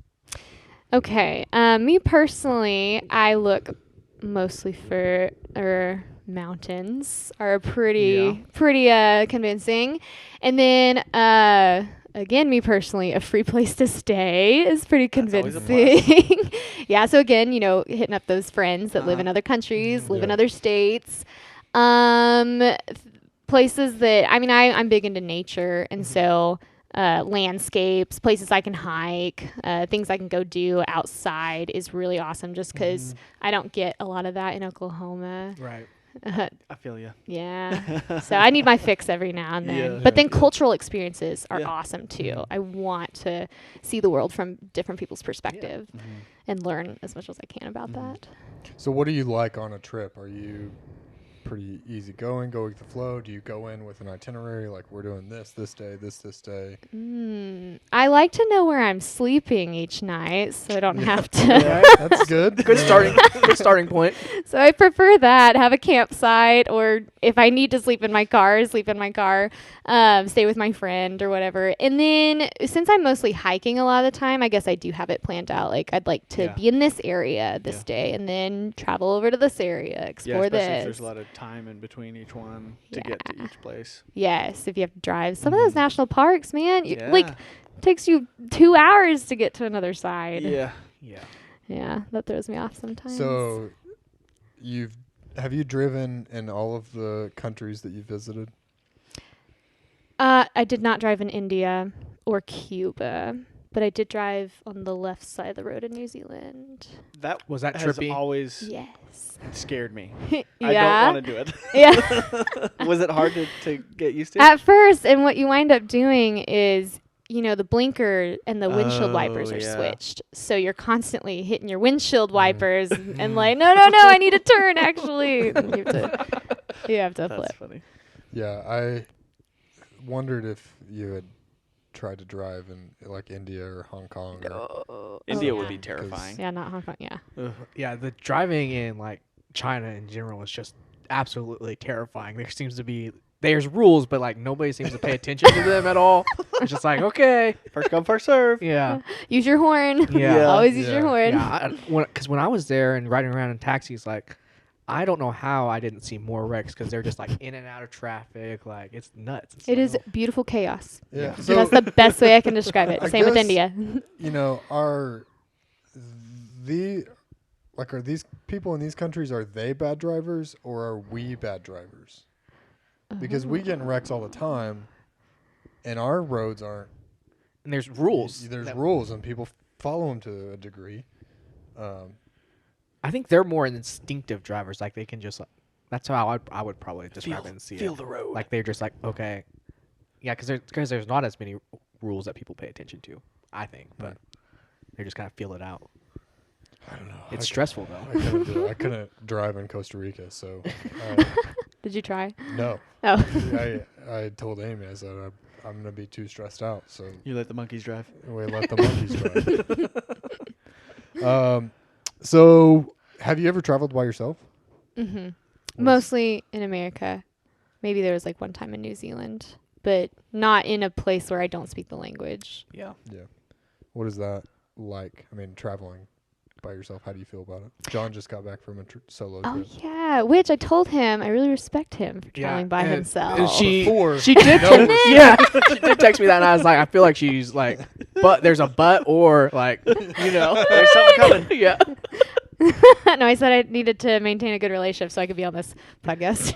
[SPEAKER 4] Okay. Me personally, I look mostly for mountains are pretty convincing, and then again, me personally, a free place to stay is pretty
[SPEAKER 2] That's always a
[SPEAKER 4] convincing. Yeah. So again, hitting up those friends that live in other countries, live in
[SPEAKER 1] Yeah.
[SPEAKER 4] other states. Places that I'm big into nature, and so landscapes, places I can hike, things I can go do outside is really awesome. Just because I don't get a lot of that in Oklahoma.
[SPEAKER 3] Right.
[SPEAKER 2] I feel you.
[SPEAKER 4] Yeah. So I need my fix every now and then.
[SPEAKER 2] Yeah.
[SPEAKER 4] But then
[SPEAKER 2] Yeah.
[SPEAKER 4] cultural experiences are
[SPEAKER 2] Yeah.
[SPEAKER 4] awesome too. I want to see the world from different people's perspective and learn as much as I can about that.
[SPEAKER 1] So what do you like on a trip? Are you pretty easygoing, go with the flow? Do you go in with an itinerary like we're doing this day, this day?
[SPEAKER 4] I like to know where I'm sleeping each night so I don't have to.
[SPEAKER 1] Yeah, that's good.
[SPEAKER 3] Good starting point.
[SPEAKER 4] So I prefer that. Have a campsite, or if I need to sleep in my car, stay with my friend or whatever. And then since I'm mostly hiking a lot of the time, I guess I do have it planned out. Like I'd like to be in this area this day and then travel over to this area, explore
[SPEAKER 2] especially
[SPEAKER 4] this.
[SPEAKER 2] if there's a lot of time in between each one to get to each place.
[SPEAKER 4] Yes, if you have to drive. Some of those national parks, man,
[SPEAKER 2] Yeah.
[SPEAKER 4] takes you 2 hours to get to another side.
[SPEAKER 2] Yeah.
[SPEAKER 4] Yeah, that throws me off sometimes.
[SPEAKER 1] So have you driven in all of the countries that you visited?
[SPEAKER 4] I did not drive in India or Cuba, but I did drive on the left side of the road in New Zealand.
[SPEAKER 3] Was that
[SPEAKER 2] has
[SPEAKER 3] trippy?
[SPEAKER 2] always
[SPEAKER 4] Yes.
[SPEAKER 2] scared me.
[SPEAKER 4] Yeah.
[SPEAKER 2] I don't want to do it.
[SPEAKER 4] Yeah.
[SPEAKER 2] Was it hard to get used to?
[SPEAKER 4] At first, and what you wind up doing is, the blinker and the windshield wipers are switched. So you're constantly hitting your windshield wipers and like, no, I need to turn actually. And you have to flip.
[SPEAKER 2] That's funny.
[SPEAKER 1] Yeah, I wondered if you had tried to drive in like India or Hong Kong.
[SPEAKER 2] India would
[SPEAKER 4] yeah.
[SPEAKER 2] be terrifying.
[SPEAKER 4] Yeah, not Hong Kong. Yeah.
[SPEAKER 3] Yeah, the driving in like China in general is just absolutely terrifying. There's rules, but like nobody seems to pay attention to them at all. It's just like, okay,
[SPEAKER 2] First come, first serve.
[SPEAKER 3] yeah,
[SPEAKER 4] Use your horn.
[SPEAKER 3] Yeah.
[SPEAKER 4] Always use your
[SPEAKER 1] Yeah.
[SPEAKER 4] horn.
[SPEAKER 3] yeah. Because when I was there and riding around in taxis, like I don't know how I didn't see more wrecks because they're just like in and out of traffic. Like it's nuts. It's
[SPEAKER 4] It
[SPEAKER 3] like,
[SPEAKER 4] is beautiful chaos.
[SPEAKER 1] Yeah.
[SPEAKER 4] That's the best way I can describe it.
[SPEAKER 1] I
[SPEAKER 4] Same with
[SPEAKER 1] guess-
[SPEAKER 4] India.
[SPEAKER 1] Are these people in these countries, are they bad drivers or are we bad drivers? Because we get in wrecks all the time and our roads aren't.
[SPEAKER 3] and there's rules.
[SPEAKER 1] There's rules and people follow them to a degree.
[SPEAKER 3] I think they're more instinctive drivers. Like they can just. That's how I would probably describe it and see
[SPEAKER 2] feel
[SPEAKER 3] it.
[SPEAKER 2] the road.
[SPEAKER 3] Like they're just like, okay, yeah, because there's not as many rules that people pay attention to. I think, but they just kind of feel it out.
[SPEAKER 1] I don't know.
[SPEAKER 3] It's stressful though.
[SPEAKER 1] I couldn't do it. I couldn't drive in Costa Rica, so
[SPEAKER 4] Did you try?
[SPEAKER 1] no.
[SPEAKER 4] Oh.
[SPEAKER 1] I told Amy, I said I'm gonna be too stressed out, so
[SPEAKER 2] You let the monkeys drive.
[SPEAKER 1] we let the monkeys drive. So have you ever traveled by yourself?
[SPEAKER 4] Mm-hmm. Mostly in America. Maybe there was like one time in New Zealand, but not in a place where I don't speak the language.
[SPEAKER 2] Yeah.
[SPEAKER 1] Yeah. What is that like? I mean, traveling by yourself. How do you feel about it? John just got back from a solo
[SPEAKER 4] Oh
[SPEAKER 1] trip.
[SPEAKER 4] yeah, which I told him I really respect him for traveling by
[SPEAKER 3] and
[SPEAKER 4] himself.
[SPEAKER 3] She
[SPEAKER 1] Before-
[SPEAKER 3] she did
[SPEAKER 1] No.
[SPEAKER 3] yeah she did text me that and I was like, I feel like she's like, but there's a but or like,
[SPEAKER 2] There's something coming.
[SPEAKER 3] yeah.
[SPEAKER 4] No, I said I needed to maintain a good relationship so I could be on this podcast.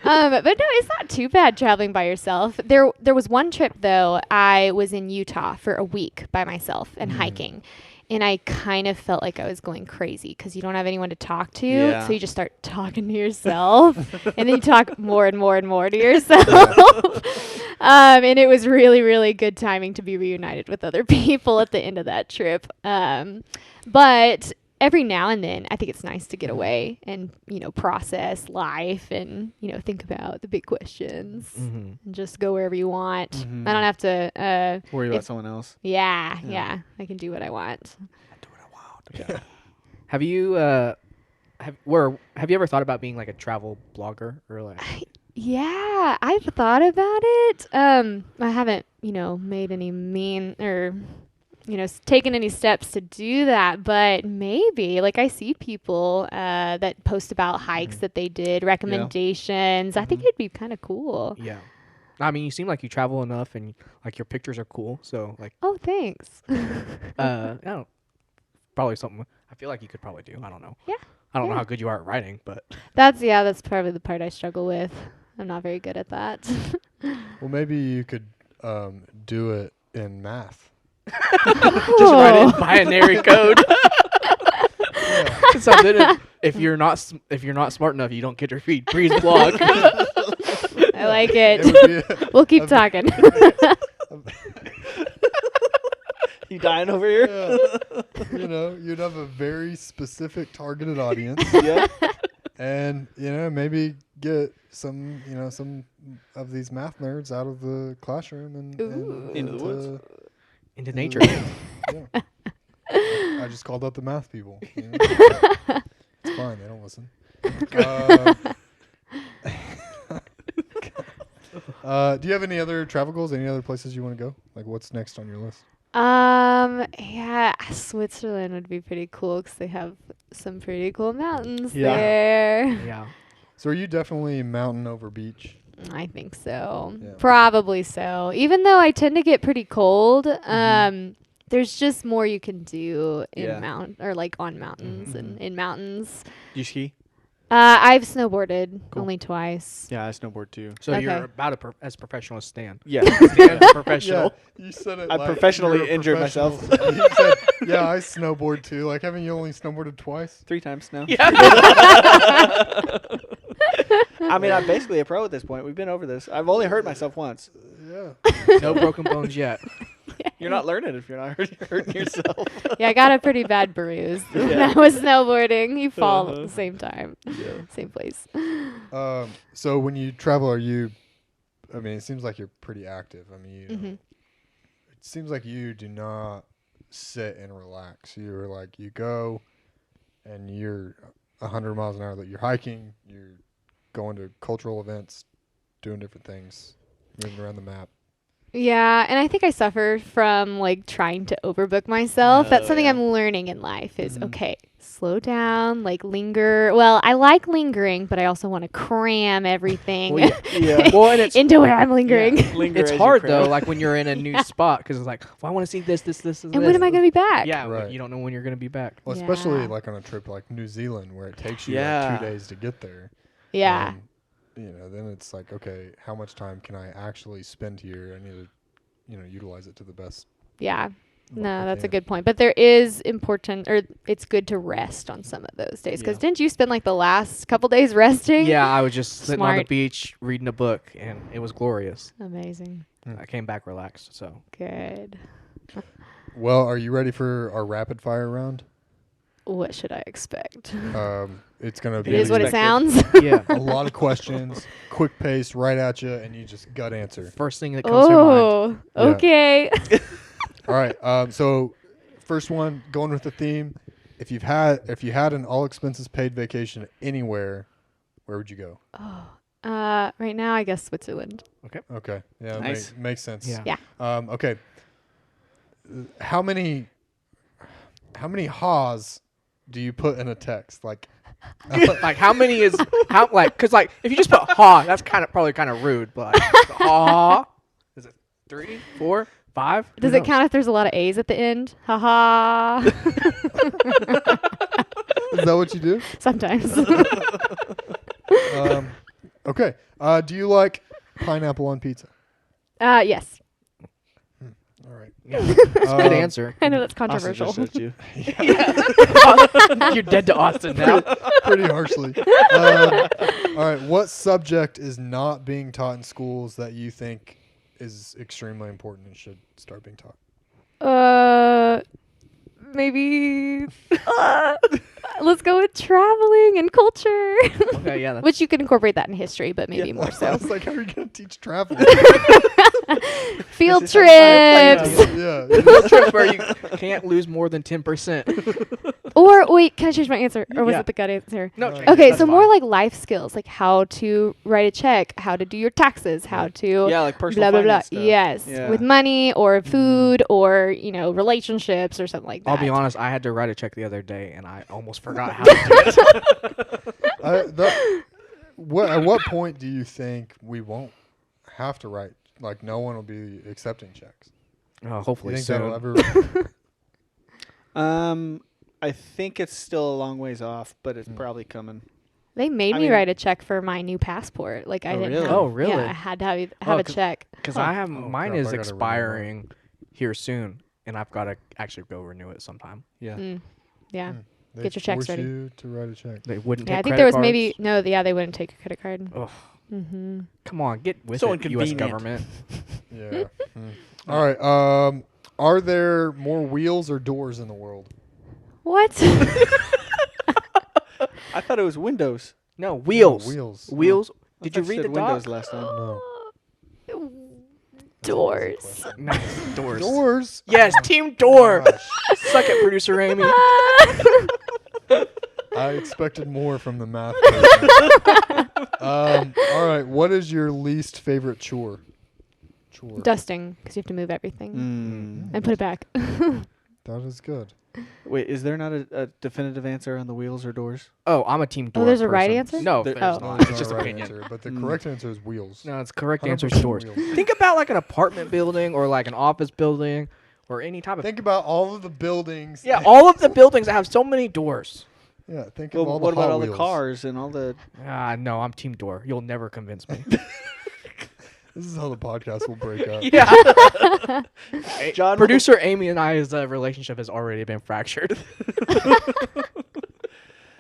[SPEAKER 4] But no, it's not too bad traveling by yourself. There was one trip though. I was in Utah for a week by myself and hiking, and I kind of felt like I was going crazy because you don't have anyone to talk to,
[SPEAKER 2] Yeah.
[SPEAKER 4] so you just start talking to yourself, and then you talk more and more and more to yourself. And it was really, really good timing to be reunited with other people at the end of that trip. But every now and then, I think it's nice to get away and, process life and, think about the big questions and just go wherever you want. I don't have to,
[SPEAKER 2] Worry about someone else.
[SPEAKER 4] yeah, I can do what I want.
[SPEAKER 3] Yeah. Have you have you ever thought about being like a travel blogger or like?
[SPEAKER 4] Yeah, I've thought about it. I haven't, made any mean or, taken any steps to do that. But maybe, like, I see people that post about hikes that they did, recommendations. I think it'd be kind of cool.
[SPEAKER 3] Yeah. I mean, you seem like you travel enough, and like your pictures are cool. So like,
[SPEAKER 4] Oh, thanks.
[SPEAKER 3] I don't. Probably something. I feel like you could probably do. I don't know.
[SPEAKER 4] Yeah.
[SPEAKER 3] I don't know
[SPEAKER 4] Yeah.
[SPEAKER 3] how good you are at writing, but
[SPEAKER 4] That's probably the part I struggle with. I'm not very good at that.
[SPEAKER 1] Well, maybe you could do it in math.
[SPEAKER 3] just write it in binary code. So then if you're not smart enough, you don't get to read Bree's blog.
[SPEAKER 4] I like it.
[SPEAKER 1] It would be
[SPEAKER 4] We'll keep talking.
[SPEAKER 2] You dying over here?
[SPEAKER 1] you'd have a very specific targeted audience.
[SPEAKER 2] Yeah.
[SPEAKER 1] And maybe get some of these math nerds out of the classroom and
[SPEAKER 2] Into the woods.
[SPEAKER 3] Into nature.
[SPEAKER 1] Yeah. I just called out the math people. It's fine, they don't listen. Do you have any other travel goals? Any other places you want to go? Like, what's next on your list?
[SPEAKER 4] Yeah, Switzerland would be pretty cool because they have some pretty cool mountains there.
[SPEAKER 3] Yeah.
[SPEAKER 1] So, are you definitely mountain over beach?
[SPEAKER 4] I think so.
[SPEAKER 1] Yeah.
[SPEAKER 4] Probably so. Even though I tend to get pretty cold, there's just more you can do in on mountains and in mountains.
[SPEAKER 2] Do you ski?
[SPEAKER 4] I've snowboarded
[SPEAKER 2] Cool.
[SPEAKER 4] only twice.
[SPEAKER 2] Yeah, I snowboard too.
[SPEAKER 3] So
[SPEAKER 4] Okay.
[SPEAKER 3] you're about as professional as Stan.
[SPEAKER 2] Yeah.
[SPEAKER 3] Stan's professional.
[SPEAKER 1] Yeah, you said it.
[SPEAKER 2] I
[SPEAKER 1] like
[SPEAKER 2] professionally
[SPEAKER 1] you're a
[SPEAKER 2] injured
[SPEAKER 1] professional.
[SPEAKER 2] myself.
[SPEAKER 1] You said, yeah, I snowboard too. Like, haven't you only snowboarded twice?
[SPEAKER 2] 3 times now.
[SPEAKER 3] Yeah.
[SPEAKER 2] I mean, I'm basically a pro at this point. We've been over this. I've only hurt myself once.
[SPEAKER 1] Yeah.
[SPEAKER 3] No broken bones yet.
[SPEAKER 2] You're not learning if you're not hurting yourself.
[SPEAKER 4] Yeah, I got a pretty bad bruise when
[SPEAKER 2] Yeah.
[SPEAKER 4] I was snowboarding. You fall at the same time, same place.
[SPEAKER 1] So when you travel, it seems like you're pretty active. I mean, it seems like you do not sit and relax. You're like, you go and you're 100 miles an hour that you're hiking, you're going to cultural events, doing different things, moving around the map.
[SPEAKER 4] Yeah, and I think I suffer from like trying to overbook myself. That's something I'm learning in life is okay, slow down, like linger. Well, I like lingering, but I also want to cram everything
[SPEAKER 3] Well, well, and it's
[SPEAKER 4] into where I'm lingering.
[SPEAKER 2] Linger
[SPEAKER 3] it's
[SPEAKER 2] as you
[SPEAKER 3] hard
[SPEAKER 2] cram.
[SPEAKER 3] though, like when you're in a new spot, because it's like, well, I want to see this, and
[SPEAKER 4] And when am I going to be back?
[SPEAKER 3] Yeah,
[SPEAKER 1] Right.
[SPEAKER 3] you don't know when you're gonna be back.
[SPEAKER 1] Well, especially
[SPEAKER 4] Yeah.
[SPEAKER 1] like on a trip like New Zealand where it takes you
[SPEAKER 2] Yeah.
[SPEAKER 1] like 2 days to get there.
[SPEAKER 4] Yeah.
[SPEAKER 1] And, then it's like, okay, how much time can I actually spend here? I need to, utilize it to the best.
[SPEAKER 4] Yeah.
[SPEAKER 1] what
[SPEAKER 4] No,
[SPEAKER 1] I
[SPEAKER 4] that's a
[SPEAKER 1] can.
[SPEAKER 4] good point. But there is it's good to rest on some of those days. Because
[SPEAKER 3] Yeah.
[SPEAKER 4] didn't you spend like the last couple days resting?
[SPEAKER 3] Yeah, I was just sitting on the
[SPEAKER 4] Smart.
[SPEAKER 3] beach reading a book, and it was glorious.
[SPEAKER 4] Amazing.
[SPEAKER 3] I came back relaxed. So
[SPEAKER 4] Good.
[SPEAKER 1] Well, are you ready for our rapid fire round?
[SPEAKER 4] What should I expect?
[SPEAKER 1] It's going to
[SPEAKER 4] It
[SPEAKER 1] be
[SPEAKER 4] is what it
[SPEAKER 2] expected.
[SPEAKER 4] sounds.
[SPEAKER 3] yeah,
[SPEAKER 1] a lot of questions, quick pace, right at you, and you just gut answer.
[SPEAKER 3] first thing that comes to mind.
[SPEAKER 1] Yeah.
[SPEAKER 4] Okay.
[SPEAKER 1] All right. So first one, going with the theme. If you had an all expenses paid vacation anywhere, where would you go?
[SPEAKER 4] Right now, I guess Switzerland.
[SPEAKER 1] Okay. Yeah.
[SPEAKER 2] Nice.
[SPEAKER 1] Makes sense.
[SPEAKER 3] Yeah.
[SPEAKER 4] Yeah.
[SPEAKER 1] Okay. How many haws do you put in a text? Like,
[SPEAKER 3] Like how many is how like because like if you just put ha, that's probably kind of rude. But like, ha, is it 3, 4, 5?
[SPEAKER 4] Does it count if there's a lot of A's at the end? Haha.
[SPEAKER 1] is that what you do?
[SPEAKER 4] Sometimes.
[SPEAKER 1] Okay. Do you like pineapple on pizza?
[SPEAKER 4] Yes.
[SPEAKER 1] All right.
[SPEAKER 3] Yeah, good answer.
[SPEAKER 4] I know that's
[SPEAKER 2] Austin
[SPEAKER 4] controversial.
[SPEAKER 2] just judged you.
[SPEAKER 3] You're dead to Austin now.
[SPEAKER 1] Pretty harshly. All right. What subject is not being taught in schools that you think is extremely important and should start being taught?
[SPEAKER 4] Maybe. Let's go with traveling and culture.
[SPEAKER 3] Okay, yeah.
[SPEAKER 4] Which you can incorporate that in history, but maybe more
[SPEAKER 1] I
[SPEAKER 4] so.
[SPEAKER 1] was like, how are you going to teach travel?
[SPEAKER 4] Field
[SPEAKER 2] This is how you
[SPEAKER 4] trips.
[SPEAKER 1] Yeah.
[SPEAKER 3] Field trip where you can't lose more than 10%.
[SPEAKER 4] Or wait, can I change my answer? Or was
[SPEAKER 3] Yeah.
[SPEAKER 4] it the gut answer?
[SPEAKER 3] No.
[SPEAKER 1] Okay,
[SPEAKER 3] change it,
[SPEAKER 4] Okay,
[SPEAKER 3] that's
[SPEAKER 4] so more
[SPEAKER 3] fine.
[SPEAKER 4] like life skills, like how to write a check, how to do your taxes, how to
[SPEAKER 2] Yeah, like personal
[SPEAKER 4] blah blah blah.
[SPEAKER 2] finance stuff.
[SPEAKER 4] Yes,
[SPEAKER 2] Yeah.
[SPEAKER 4] with money or food or relationships or something like that.
[SPEAKER 3] I'll be honest. I had to write a check the other day, and I almost forgot how to do it.
[SPEAKER 1] At what point do you think we won't have to write? Like, no one will be accepting checks.
[SPEAKER 3] Oh,
[SPEAKER 1] You
[SPEAKER 3] hopefully
[SPEAKER 1] think
[SPEAKER 3] soon.
[SPEAKER 1] that'll ever?
[SPEAKER 2] I think it's still a long ways off, but it's probably coming.
[SPEAKER 4] They made
[SPEAKER 2] I
[SPEAKER 4] me
[SPEAKER 2] mean-
[SPEAKER 4] write a check for my new passport. Like I
[SPEAKER 2] Oh,
[SPEAKER 4] didn't.
[SPEAKER 2] really?
[SPEAKER 4] Have,
[SPEAKER 3] Oh, really?
[SPEAKER 4] Yeah, I had to have a
[SPEAKER 3] 'cause-
[SPEAKER 4] check.
[SPEAKER 3] Because
[SPEAKER 2] Huh.
[SPEAKER 3] I have
[SPEAKER 1] Oh,
[SPEAKER 3] mine
[SPEAKER 1] crap,
[SPEAKER 3] is
[SPEAKER 1] I gotta renew that.
[SPEAKER 3] expiring here soon, and I've got to actually go renew it sometime.
[SPEAKER 2] Yeah.
[SPEAKER 4] Yeah.
[SPEAKER 1] Hmm. They
[SPEAKER 4] Get your checks
[SPEAKER 1] force
[SPEAKER 4] ready.
[SPEAKER 1] you to write a check.
[SPEAKER 3] They wouldn't.
[SPEAKER 4] Yeah,
[SPEAKER 3] take
[SPEAKER 4] I think
[SPEAKER 3] credit
[SPEAKER 4] there was
[SPEAKER 3] cards.
[SPEAKER 4] maybe no. Yeah, they wouldn't take a credit card.
[SPEAKER 3] Ugh,
[SPEAKER 4] Mm-hmm.
[SPEAKER 3] come on, get with
[SPEAKER 2] So
[SPEAKER 3] it, U.S.
[SPEAKER 2] inconvenient.
[SPEAKER 3] government.
[SPEAKER 1] Yeah. All right. Are there more wheels or doors in the world?
[SPEAKER 4] What?
[SPEAKER 2] I thought it was Windows.
[SPEAKER 3] No, wheels.
[SPEAKER 1] No, wheels.
[SPEAKER 3] Wheels.
[SPEAKER 2] I
[SPEAKER 3] Did
[SPEAKER 2] thought
[SPEAKER 3] you read
[SPEAKER 2] said
[SPEAKER 3] the
[SPEAKER 2] Windows
[SPEAKER 3] doc?
[SPEAKER 2] last time?
[SPEAKER 1] No.
[SPEAKER 4] Doors.
[SPEAKER 3] Nice. Doors.
[SPEAKER 1] Doors.
[SPEAKER 3] Yes, Team Door.
[SPEAKER 1] Gosh.
[SPEAKER 3] Suck it, producer Amy.
[SPEAKER 1] I expected more from the math. person. All right. What is your least favorite chore?
[SPEAKER 4] Dusting, because you have to move everything and put it back.
[SPEAKER 1] That is good.
[SPEAKER 2] Wait, is there not a definitive answer on the wheels or doors?
[SPEAKER 3] Oh, I'm a Team Door.
[SPEAKER 4] there's a right
[SPEAKER 3] person.
[SPEAKER 4] answer?
[SPEAKER 3] No,
[SPEAKER 2] There-
[SPEAKER 3] there's
[SPEAKER 4] Oh.
[SPEAKER 3] not.
[SPEAKER 1] There's
[SPEAKER 3] It's just
[SPEAKER 1] no right
[SPEAKER 3] opinion.
[SPEAKER 1] answer, but the correct answer is wheels.
[SPEAKER 3] No, it's correct answer is doors.
[SPEAKER 1] 100% wheels.
[SPEAKER 3] Think about like an apartment building or like an office building or any type of.
[SPEAKER 1] Think about all of the buildings.
[SPEAKER 3] Yeah, all of the buildings that have so many doors.
[SPEAKER 1] Yeah. Think
[SPEAKER 2] Well,
[SPEAKER 1] of all
[SPEAKER 2] what
[SPEAKER 1] the
[SPEAKER 2] about
[SPEAKER 1] Hot
[SPEAKER 2] all
[SPEAKER 1] Wheels.
[SPEAKER 2] the cars and all the?
[SPEAKER 3] No, I'm Team Door. You'll never convince me.
[SPEAKER 1] This is how the podcast will break up.
[SPEAKER 3] Yeah.
[SPEAKER 2] John,
[SPEAKER 3] Producer Amy and I's relationship has already been fractured.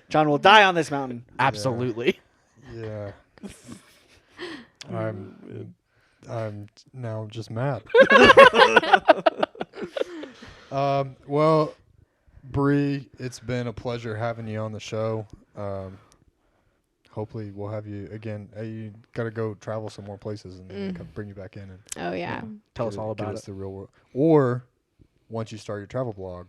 [SPEAKER 2] John will die on this mountain.
[SPEAKER 3] Absolutely.
[SPEAKER 1] Yeah. I'm now just mad. Well, Bree, it's been a pleasure having you on the show. Hopefully we'll have you again. You got to go travel some more places and then come bring you back in and
[SPEAKER 4] Oh yeah.
[SPEAKER 3] Tell us
[SPEAKER 1] give
[SPEAKER 3] all
[SPEAKER 1] give
[SPEAKER 3] about
[SPEAKER 1] us
[SPEAKER 3] it.
[SPEAKER 1] the real world. Or once you start your travel blog,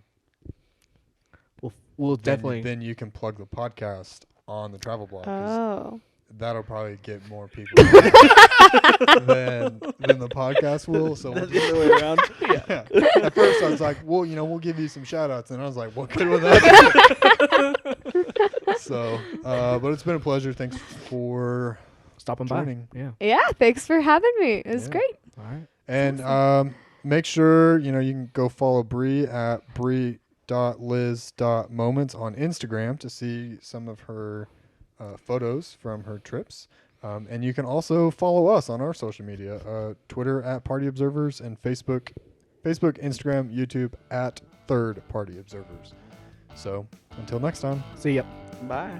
[SPEAKER 3] We'll
[SPEAKER 1] then
[SPEAKER 3] definitely.
[SPEAKER 1] then you can plug the podcast on the travel blog. 'cause
[SPEAKER 4] Oh.
[SPEAKER 1] that'll probably get more people than the podcast will. So we'll
[SPEAKER 2] That's the other way around.
[SPEAKER 1] yeah. At first I was like, well, we'll give you some shout outs. And I was like, what good would that be? So, but it's been a pleasure. Thanks for
[SPEAKER 3] Stopping
[SPEAKER 1] joining.
[SPEAKER 3] by. Yeah.
[SPEAKER 4] Yeah. Thanks for having me. It was
[SPEAKER 1] Yeah.
[SPEAKER 4] great.
[SPEAKER 3] All right.
[SPEAKER 1] And make sure, you can go follow Bree at bree.liz.moments on Instagram to see some of her photos from her trips. And you can also follow us on our social media, Twitter at Party Observers and Facebook, Instagram, YouTube at Third Party Observers. So until next time.
[SPEAKER 3] See ya.
[SPEAKER 2] Bye.